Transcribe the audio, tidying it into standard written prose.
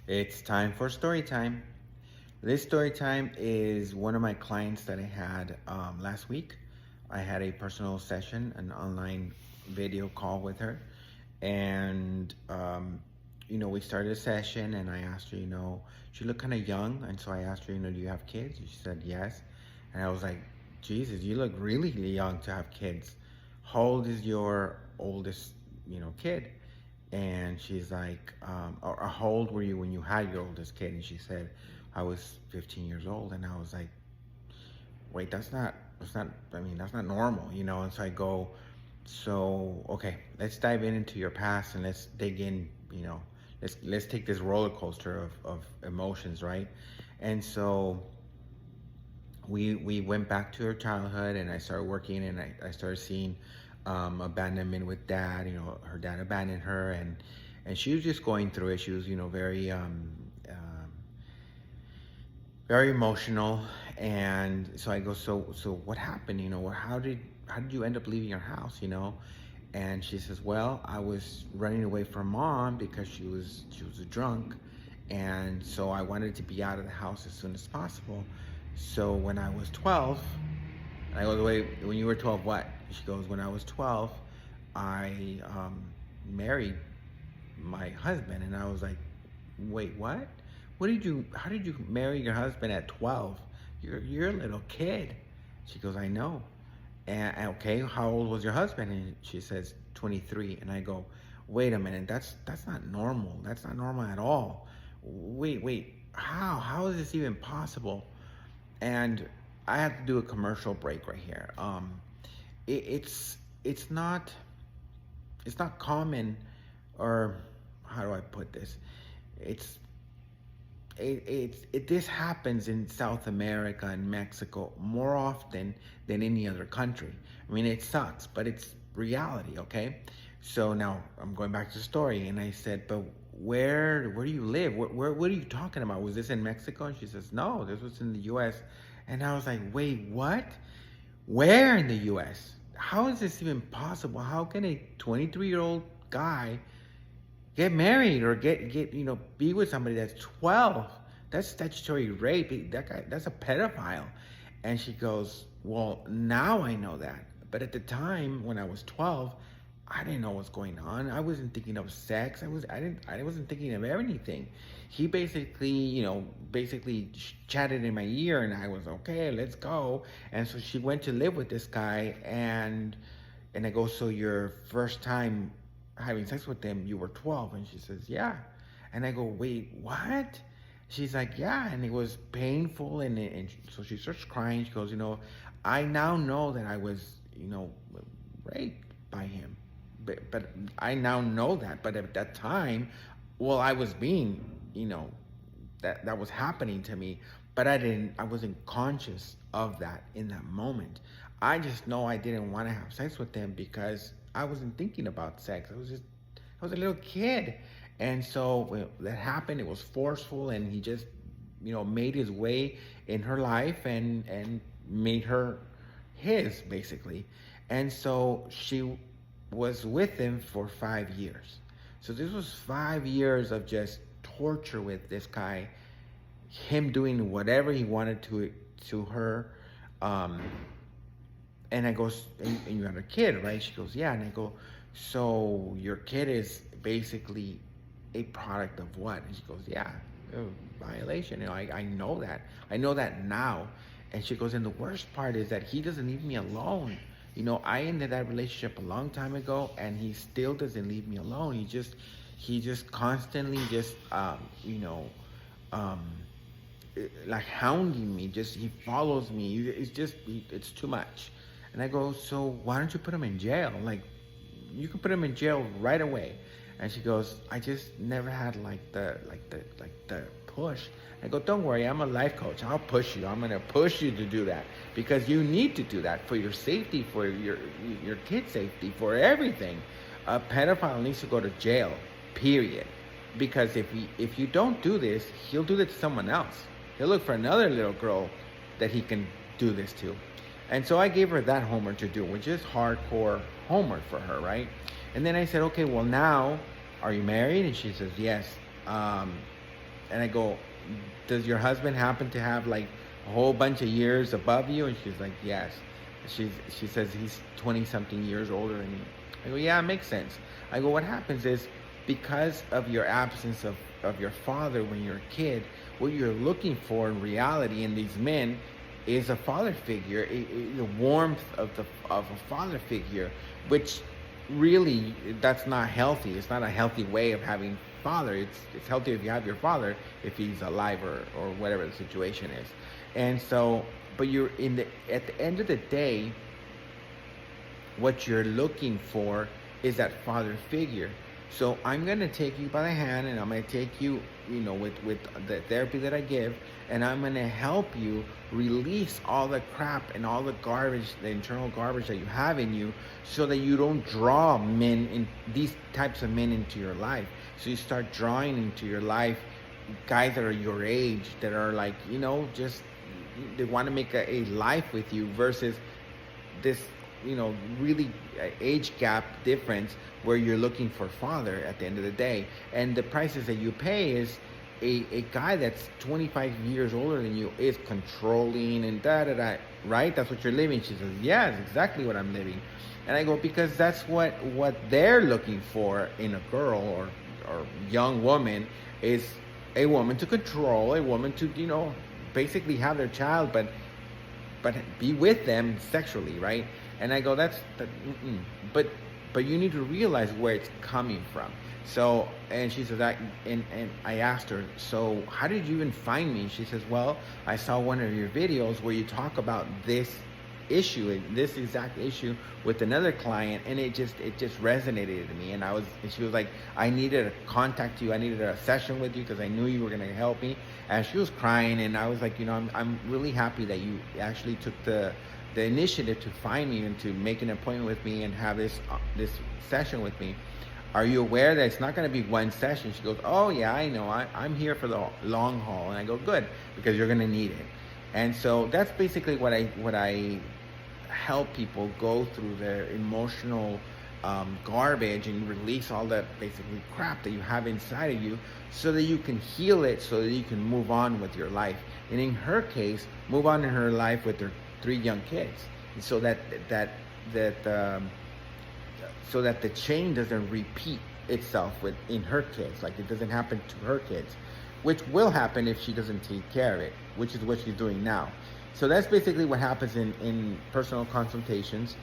It's time for story time. This story time is one of my clients that I had last week. I had a personal session, an online video call with her, and we started a session, and I asked her, she looked kind of young, and so I asked her, do you have kids? And she said yes, and I was like, Jesus, you look really young to have kids. How old is your oldest, kid? And she's like, or how old were you when you had your oldest kid? And she said, I was 15 years old. And I was like, wait, that's not normal, And so I go, so, okay, let's dive into your past and let's dig in, let's take this roller coaster of emotions, right? And so we went back to her childhood, and I started working, and I started seeing abandonment with dad. Her dad abandoned her, and she was just going through it. She was, very emotional. And so I go, so what happened? How did you end up leaving your house? And she says, well, I was running away from mom because she was a drunk, and so I wanted to be out of the house as soon as possible. So when I was 12, and I go, wait, when you were 12, what? She goes, when I was 12, I married my husband. And I was like, wait, what? How did you marry your husband at 12? You're a little kid. She goes, I know. And okay, how old was your husband? And she says, 23. And I go, wait a minute, that's not normal. That's not normal at all. Wait, how is this even possible? And I have to do a commercial break right here. It's not common, or how do I put this? This happens in South America and Mexico more often than any other country. I mean, it sucks, but it's reality, okay? So now I'm going back to the story, and I said, but where do you live? What are you talking about? Was this in Mexico? And she says, no, this was in the U.S. And I was like, wait, what? Where in the U.S.? How is this even possible? How can a 23-year-old guy get married or get be with somebody that's 12? That's statutory rape. That guy, that's a pedophile. And she goes, well, now I know that, but at the time when I was 12, I didn't know what's going on. I wasn't thinking of sex. I wasn't thinking of anything. He basically chatted in my ear, and I was okay, let's go. And so she went to live with this guy, and I go, so your first time having sex with him, you were 12? And she says, yeah. And I go, wait, what? She's like, yeah. And it was painful, and so she starts crying. She goes, I now know that I was, raped by him. But I now know that. But at that time, well, I was being, that was happening to me. But I wasn't conscious of that in that moment. I just know I didn't want to have sex with him because I wasn't thinking about sex. I was a little kid. And so that happened. It was forceful, and he just, made his way in her life and made her his, basically. And so she was with him for 5 years. So this was 5 years of just torture with this guy, him doing whatever he wanted to her. And I go, and you had a kid, right? She goes, yeah. And I go, so your kid is basically a product of what? And she goes, yeah, violation. I know that. I know that now. And she goes, and the worst part is that he doesn't leave me alone. I ended that relationship a long time ago, and he still doesn't leave me alone. He just constantly like hounding me. He follows me. It's too much. And I go, so why don't you put him in jail? Like, you could put him in jail right away. And she goes, I just never had the push. I go, don't worry, I'm a life coach. I'll push you. I'm gonna push you to do that because you need to do that for your safety, for your kid's safety, for everything. A pedophile needs to go to jail, period. Because if you don't do this, he'll do this to someone else. He'll look for another little girl that he can do this to. And so I gave her that homework to do, which is hardcore homework for her, right? And then I said, okay, well now, are you married? And she says, yes. And I go, does your husband happen to have like a whole bunch of years above you? And she's like, yes. She says he's 20 something years older than you. I go, yeah, it makes sense. I go, what happens is because of your absence of your father when you're a kid, what you're looking for in reality in these men is a father figure, the warmth of a father figure, which really that's not healthy. It's not a healthy way of having father. It's healthy if you have your father if he's alive or whatever the situation is. And so, but you're at the end of the day, what you're looking for is that father figure. So I'm going to take you by the hand and I'm going to take you, with the therapy that I give, and I'm going to help you release all the crap and all the garbage, the internal garbage that you have in you, so that you don't draw these types of men into your life. So you start drawing into your life guys that are your age, that are like, just, they want to make a life with you versus this really age gap difference where you're looking for father at the end of the day. And the prices that you pay is a guy that's 25 years older than you is controlling and right? That's what you're living. She says, yeah, it's exactly what I'm living. And I go, because that's what they're looking for in a girl or young woman, is a woman to control, a woman to, basically have their child, but be with them sexually, right? And I go, but you need to realize where it's coming from. So, and she says, and I asked her, so how did you even find me? She says, well, I saw one of your videos where you talk about this issue, this exact issue with another client, and it just resonated to me. And she was like, I needed to contact you, I needed a session with you because I knew you were going to help me. And she was crying, and I was like, I'm really happy that you actually took the initiative to find me and to make an appointment with me and have this session with me. Are you aware that it's not going to be one session? She goes, oh yeah, I know, I'm here for the long haul. And I go, good, because you're going to need it. And so that's basically what I help people go through, their emotional garbage, and release all that basically crap that you have inside of you, so that you can heal it, so that you can move on with your life. And in her case, move on in her life with her 3 young kids, and so that the chain doesn't repeat itself in her kids, like it doesn't happen to her kids, which will happen if she doesn't take care of it, which is what she's doing now. So that's basically what happens in personal consultations.